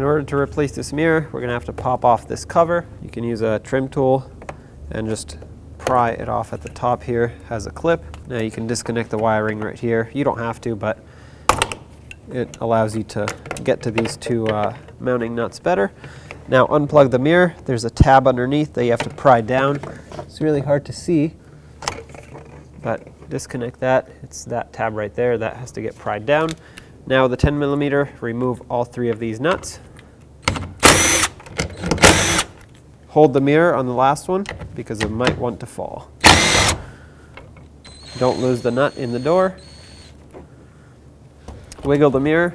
In order to replace this mirror, we're going to have to pop off this cover. You can use a trim tool and just pry it off at the top here. It has a clip. Now you can disconnect the wiring right here. You don't have to, but it allows you to get to these two mounting nuts better. Now unplug the mirror. There's a tab underneath that you have to pry down. It's really hard to see, but disconnect that. It's that tab right there that has to get pried down. Now the 10mm, remove all three of these nuts. Hold the mirror on the last one because it might want to fall. Don't lose the nut in the door. Wiggle the mirror.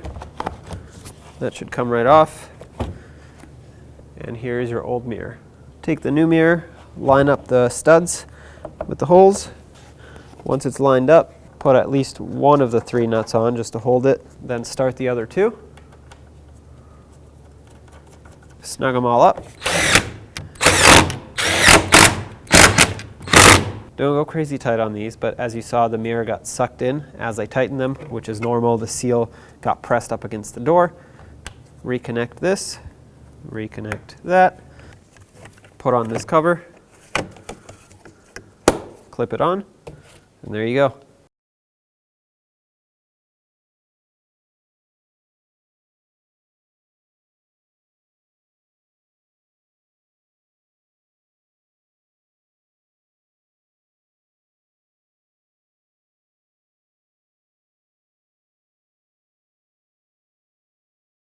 That should come right off. And here's your old mirror. Take the new mirror, line up the studs with the holes. Once it's lined up, put at least one of the three nuts on just to hold it, then start the other two. Snug them all up. Don't go crazy tight on these, but as you saw, the mirror got sucked in as I tightened them, which is normal. The seal got pressed up against the door. Reconnect this, reconnect that, put on this cover, clip it on, and there you go.